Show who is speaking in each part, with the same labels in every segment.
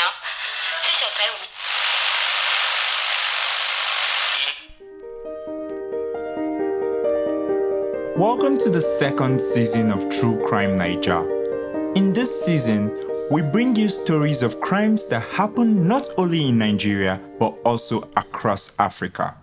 Speaker 1: now. Take your time with.
Speaker 2: Welcome to the second season of True Crime Naija. In this season, we bring you stories of crimes that happen not only in Nigeria, but also across Africa.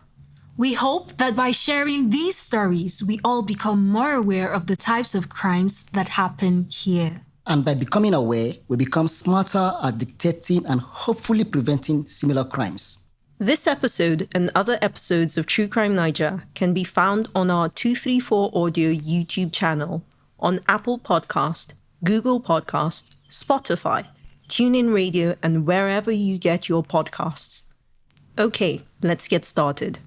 Speaker 3: We hope that by sharing these stories, we all become more aware of the types of crimes that happen here.
Speaker 4: And by becoming aware, we become smarter at detecting and hopefully preventing similar crimes.
Speaker 5: This episode and other episodes of True Crime Naija can be found on our 234 Audio YouTube channel, on Apple Podcast, Google Podcast, Spotify, TuneIn Radio, and wherever you get your podcasts. Okay, let's get started.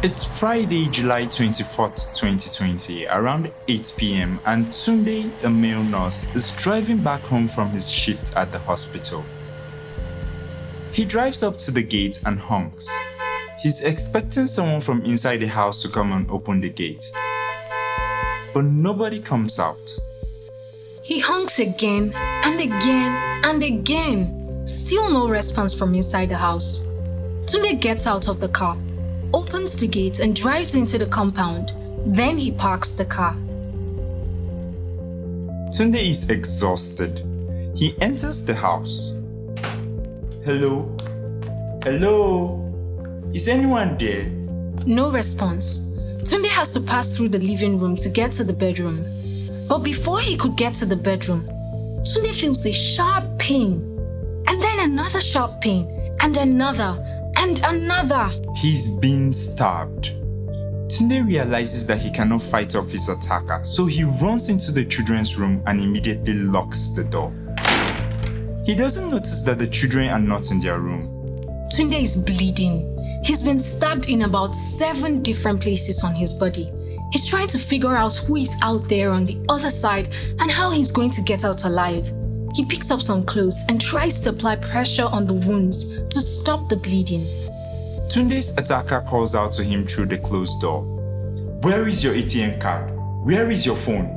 Speaker 2: It's Friday, July 24th, 2020, around 8 p.m. and Tunde, a male nurse, is driving back home from his shift at the hospital. He drives up to the gate and honks. He's expecting someone from inside the house to come and open the gate. But nobody comes out.
Speaker 3: He honks again and again and again. Still no response from inside the house. Tunde gets out of the car, opens the gate and drives into the compound. Then he parks the car.
Speaker 2: Tunde is exhausted. He enters the house. Hello? Hello? Is anyone there?
Speaker 3: No response. Tunde has to pass through the living room to get to the bedroom. But before he could get to the bedroom, Tunde feels a sharp pain. And then another sharp pain. And another. And another.
Speaker 2: He's been stabbed. Tunde realizes that he cannot fight off his attacker, so he runs into the children's room and immediately locks the door. He doesn't notice that the children are not in their room.
Speaker 3: Tunde is bleeding. He's been stabbed in about 7 different places on his body. He's trying to figure out who is out there on the other side and how he's going to get out alive. He picks up some clothes and tries to apply pressure on the wounds to stop the bleeding.
Speaker 2: Tunde's attacker calls out to him through the closed door. Where is your ATM card? Where is your phone?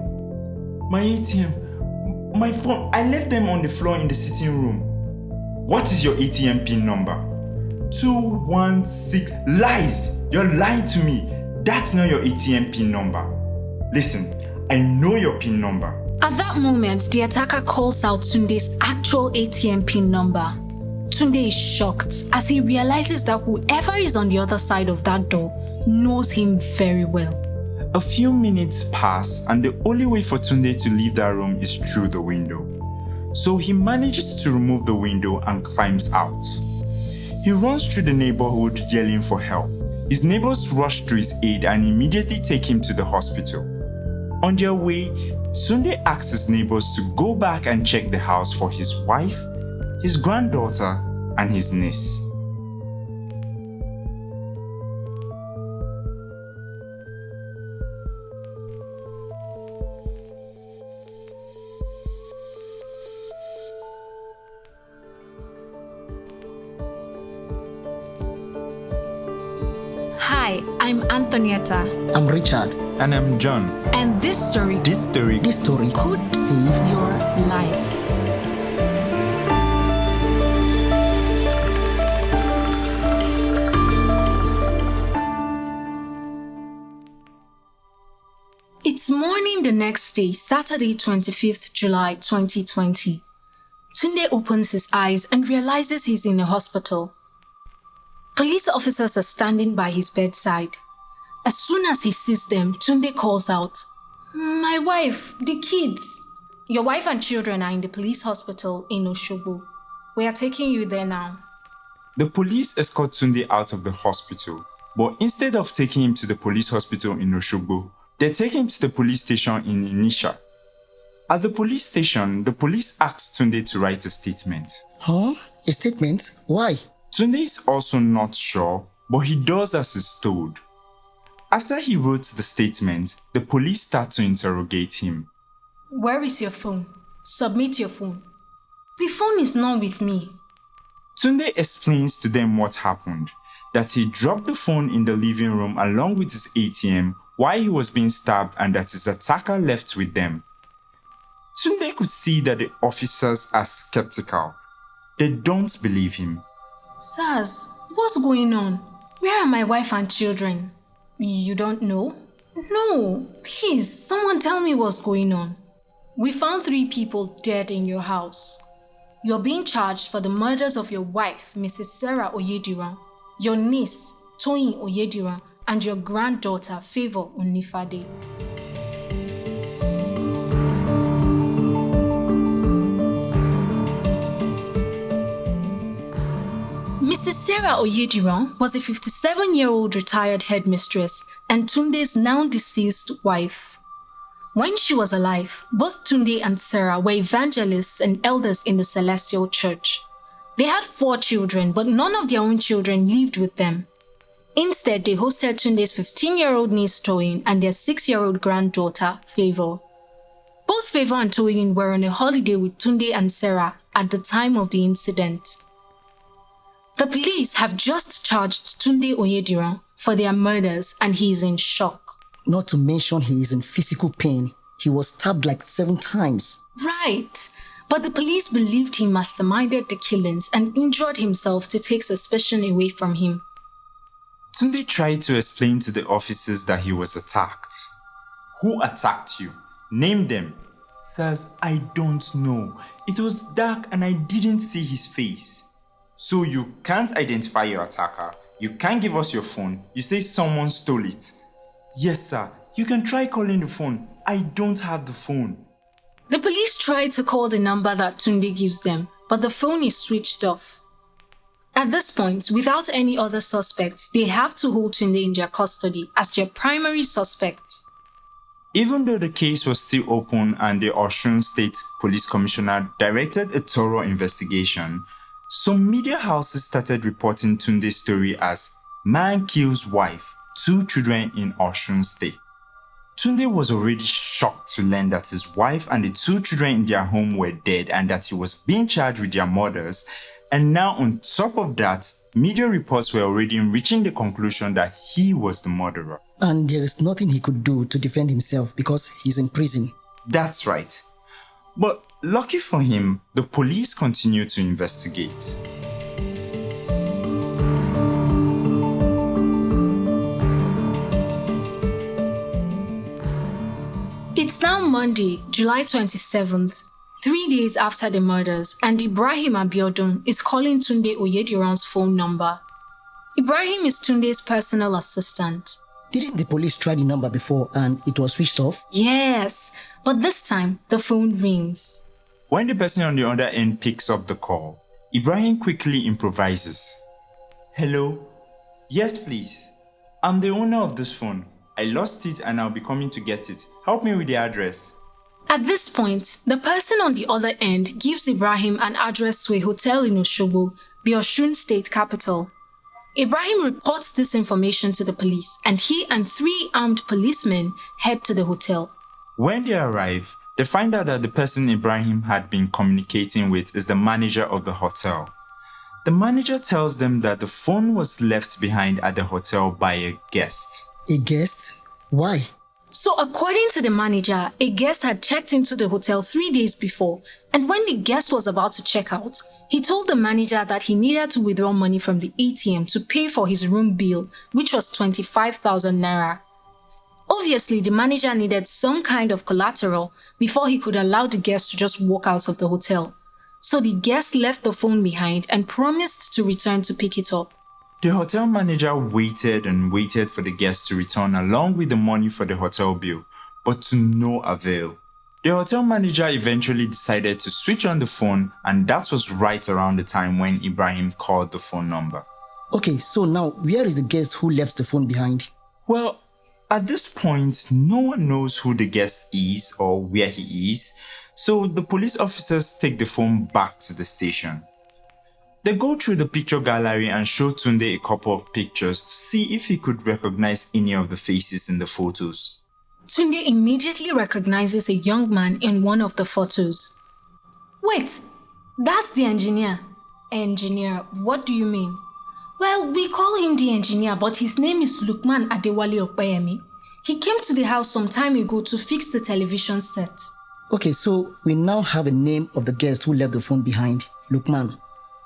Speaker 2: My ATM? My phone? I left them on the floor in the sitting room. What is your ATM PIN number? 216. Lies! You're lying to me. That's not your ATM PIN number. Listen, I know your PIN number.
Speaker 3: At that moment, the attacker calls out Tunde's actual ATM PIN number. Tunde is shocked as he realizes that whoever is on the other side of that door knows him very well.
Speaker 2: A few minutes pass and the only way for Tunde to leave that room is through the window. So he manages to remove the window and climbs out. He runs through the neighborhood yelling for help. His neighbors rush to his aid and immediately take him to the hospital. On their way, Tunde asks his neighbors to go back and check the house for his wife, his granddaughter, and his niece.
Speaker 3: Hi, I'm Anthonieta.
Speaker 4: I'm Richard.
Speaker 2: And I'm John.
Speaker 3: And this story
Speaker 4: This story
Speaker 3: could
Speaker 4: save
Speaker 3: your life. It's morning the next day, Saturday, 25th July 2020. Tunde opens his eyes and realizes he's in a hospital. Police officers are standing by his bedside. As soon as he sees them, Tunde calls out, "My wife, the kids." "Your wife and children are in the police hospital in Osogbo. We are taking you there now."
Speaker 2: The police escort Tunde out of the hospital, but instead of taking him to the police hospital in Osogbo, they take him to the police station in Inisha. At the police station, the police asks Tunde to write a statement.
Speaker 4: Huh? A statement? Why?
Speaker 2: Tunde is also not sure, but he does as he's told. After he wrote the statement, the police start to interrogate him.
Speaker 3: "Where is your phone? Submit your phone." "The phone is not with me."
Speaker 2: Tunde explains to them what happened. that he dropped the phone in the living room along with his ATM while he was being stabbed and that his attacker left with them. Tunde could see that the officers are skeptical. They don't believe him.
Speaker 3: Sirs, what's going on? Where are my wife and children? You don't know? No, please, someone tell me what's going on. We found 3 people dead in your house. You're being charged for the murders of your wife, Mrs. Sarah Oyediran, your niece, Toyin Oyediran, and your granddaughter, Favour Onifade. Mrs. Sarah Oyediran was a 57-year-old retired headmistress and Tunde's now deceased wife. When she was alive, both Tunde and Sarah were evangelists and elders in the Celestial Church. They had 4 children, but none of their own children lived with them. Instead, they hosted Tunde's 15-year-old niece Toyin and their 6-year-old granddaughter, Favour. Both Favour and Toyin were on a holiday with Tunde and Sarah at the time of the incident. The police have just charged Tunde Oyediran for their murders and he is in shock.
Speaker 4: Not to mention he is in physical pain. He was stabbed like 7 times.
Speaker 3: Right. But the police believed he masterminded the killings and injured himself to take suspicion away from him.
Speaker 2: Tunde tried to explain to the officers that he was attacked. Who attacked you? Name them. Sirs, I don't know. It was dark and I didn't see his face. So you can't identify your attacker. You can't give us your phone. You say someone stole it. Yes, sir. You can try calling the phone. I don't have the phone.
Speaker 3: The police tried to call the number that Tunde gives them, but the phone is switched off. At this point, without any other suspects, they have to hold Tunde in their custody as their primary suspect.
Speaker 2: Even though the case was still open and the Osun State Police Commissioner directed a thorough investigation, some media houses started reporting Tunde's story as "Man kills wife, 2 children in Osun State." Tunde was already shocked to learn that his wife and the 2 children in their home were dead and that he was being charged with their murders. And now on top of that, media reports were already reaching the conclusion that he was the murderer.
Speaker 4: And there is nothing he could do to defend himself because he's in prison.
Speaker 2: That's right. But lucky for him, the police continued to investigate.
Speaker 3: It's now Monday, July 27th, 3 days after the murders, and Ibrahim Abiodun is calling Tunde Oyediran's phone number. Ibrahim is Tunde's personal assistant.
Speaker 4: Didn't the police try the number before and it was switched off?
Speaker 3: Yes, but this time the phone rings.
Speaker 2: When the person on the other end picks up the call, Ibrahim quickly improvises. Hello? Yes, please. I'm the owner of this phone. I lost it and I'll be coming to get it. Help me with the address.
Speaker 3: At this point, the person on the other end gives Ibrahim an address to a hotel in Osogbo, the Osun State capital. Ibrahim reports this information to the police and he and 3 armed policemen head to the hotel.
Speaker 2: When they arrive, they find out that the person Ibrahim had been communicating with is the manager of the hotel. The manager tells them that the phone was left behind at the hotel by a guest.
Speaker 4: A guest? Why?
Speaker 3: So according to the manager, a guest had checked into the hotel 3 days before, and when the guest was about to check out, he told the manager that he needed to withdraw money from the ATM to pay for his room bill, which was 25,000 naira. Obviously, the manager needed some kind of collateral before he could allow the guest to just walk out of the hotel. So the guest left the phone behind and promised to return to pick it up.
Speaker 2: The hotel manager waited and waited for the guest to return along with the money for the hotel bill, but to no avail. The hotel manager eventually decided to switch on the phone, and that was right around the time when Ibrahim called the phone number.
Speaker 4: Okay, so now where is the guest who left the phone behind?
Speaker 2: Well, at this point, no one knows who the guest is or where he is, so the police officers take the phone back to the station. They go through the picture gallery and show Tunde a couple of pictures to see if he could recognize any of the faces in the photos.
Speaker 3: Tunde immediately recognizes a young man in one of the photos. Wait, that's the engineer. Engineer, what do you mean? Well, we call him the engineer, but his name is Lukman Adewale Opeyemi. He came to the house some time ago to fix the television set.
Speaker 4: Okay, so we now have a name of the guest who left the phone behind, Lukman.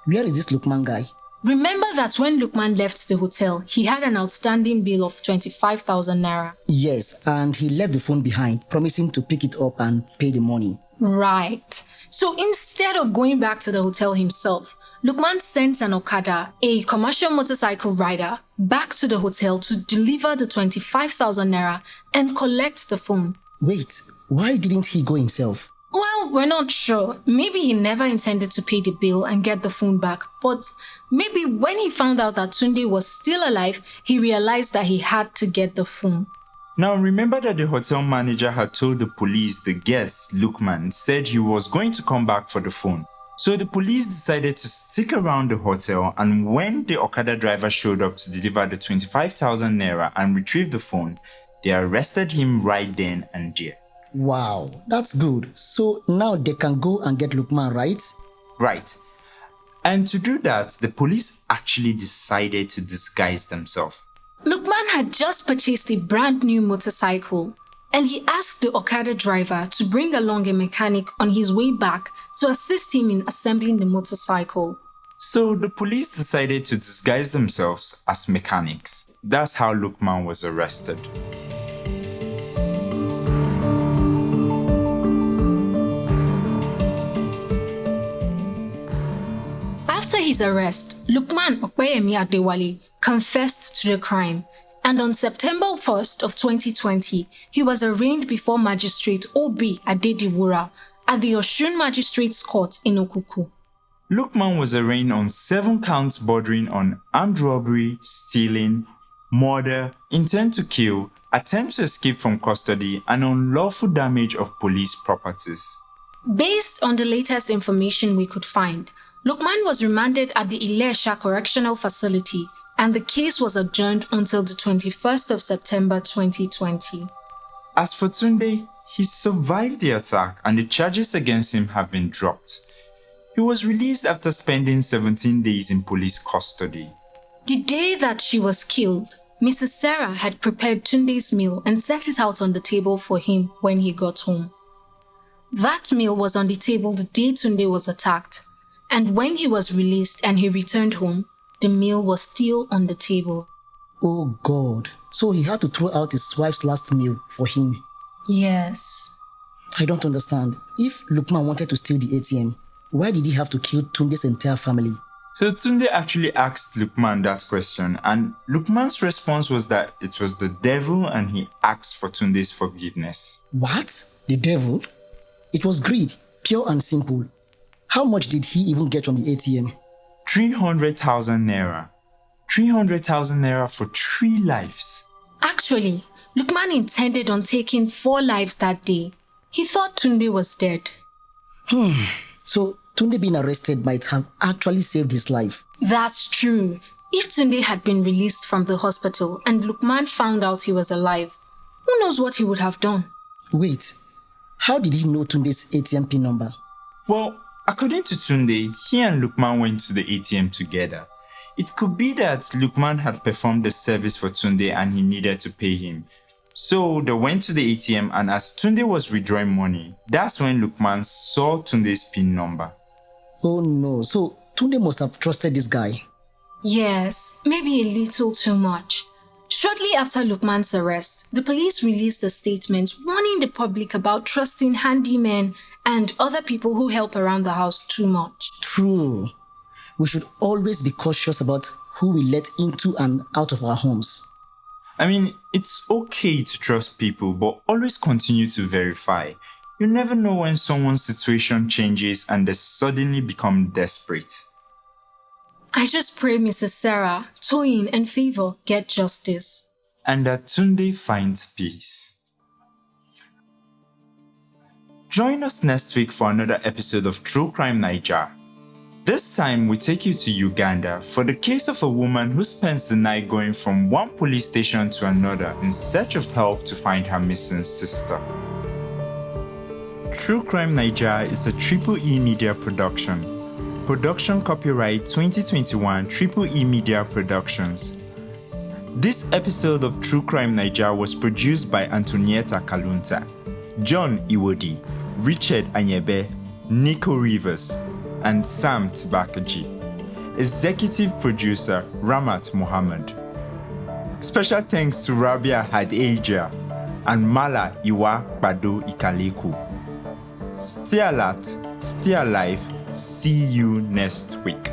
Speaker 4: Where is this Lukman guy?
Speaker 3: Remember that when Lukman left the hotel, he had an outstanding bill of 25,000 naira.
Speaker 4: Yes, and he left the phone behind, promising to pick it up and pay the money.
Speaker 3: Right. So instead of going back to the hotel himself, Lukman sent an Okada, a commercial motorcycle rider, back to the hotel to deliver the 25,000 naira and collect the phone.
Speaker 4: Wait, why didn't he go himself?
Speaker 3: Well, we're not sure. Maybe he never intended to pay the bill and get the phone back. But maybe when he found out that Tunde was still alive, he realized that he had to get the phone.
Speaker 2: Now remember that the hotel manager had told the police the guest, Lukman, said he was going to come back for the phone. So the police decided to stick around the hotel, and when the Okada driver showed up to deliver the 25,000 naira and retrieve the phone, they arrested him right then and there.
Speaker 4: Wow, that's good. So now they can go and get Lukman, right?
Speaker 2: Right. And to do that, the police actually decided to disguise themselves.
Speaker 3: Lukman had just purchased a brand new motorcycle, and he asked the Okada driver to bring along a mechanic on his way back to assist him in assembling the motorcycle.
Speaker 2: So the police decided to disguise themselves as mechanics. That's how Lukman was arrested.
Speaker 3: After his arrest, Lukman Opeyemi Adewale confessed to the crime, and on September 1st of 2020, he was arraigned before Magistrate O.B. Adediwura at the Osun Magistrates Court in Okuku.
Speaker 2: Lukman was arraigned on 7 counts bordering on armed robbery, stealing, murder, intent to kill, attempt to escape from custody, and unlawful damage of police properties.
Speaker 3: Based on the latest information we could find, Lukman was remanded at the Ilesha Correctional Facility, and the case was adjourned until the 21st of September 2020.
Speaker 2: As for Tunde, he survived the attack and the charges against him have been dropped. He was released after spending 17 days in police custody.
Speaker 3: The day that she was killed, Mrs. Sarah had prepared Tunde's meal and set it out on the table for him when he got home. That meal was on the table the day Tunde was attacked, and when he was released and he returned home, the meal was still on the table.
Speaker 4: Oh God, so he had to throw out his wife's last meal for him.
Speaker 3: Yes.
Speaker 4: I don't understand. If Lukman wanted to steal the ATM, why did he have to kill Tunde's entire family?
Speaker 2: So Tunde actually asked Lukman that question, and Lukman's response was that it was the devil and he asked for Tunde's forgiveness.
Speaker 4: What? The devil? It was greed, pure and simple. How much did he even get from the ATM?
Speaker 2: 300,000 naira. 300,000 naira for 3 lives.
Speaker 3: Actually, Lukman intended on taking 4 lives that day. He thought Tunde was dead.
Speaker 4: So Tunde being arrested might have actually saved his life.
Speaker 3: That's true. If Tunde had been released from the hospital and Lukman found out he was alive, who knows what he would have done?
Speaker 4: Wait, how did he know Tunde's ATM PIN number?
Speaker 2: Well, according to Tunde, he and Lukman went to the ATM together. It could be that Lukman had performed the service for Tunde and he needed to pay him. So they went to the ATM, and as Tunde was withdrawing money, that's when Lukman saw Tunde's PIN number.
Speaker 4: Oh no, so Tunde must have trusted this guy.
Speaker 3: Yes, maybe a little too much. Shortly after Lukman's arrest, the police released a statement warning the public about trusting handymen and other people who help around the house too much.
Speaker 4: True. We should always be cautious about who we let into and out of our homes.
Speaker 2: I mean, it's okay to trust people, but always continue to verify. You never know when someone's situation changes and they suddenly become desperate.
Speaker 3: I just pray Mrs. Sarah, Toyin, and Favour get justice.
Speaker 2: And that Tunde finds peace. Join us next week for another episode of True Crime Naija. This time we take you to Uganda for the case of a woman who spends the night going from one police station to another in search of help to find her missing sister. True Crime Naija is a Triple E media production. Production copyright 2021 Triple E Media Productions. This episode of True Crime Naija was produced by Anthonieta Kalunta, John Iwodi, Richard Anyebe, Nico Rivers, and Sam Tabakaji. Executive producer Rahmat Muhammad. Special thanks to Rabia Hadejia and Mala Iwa Gbado Ikaleku. Stay alert, stay alive. See you next week.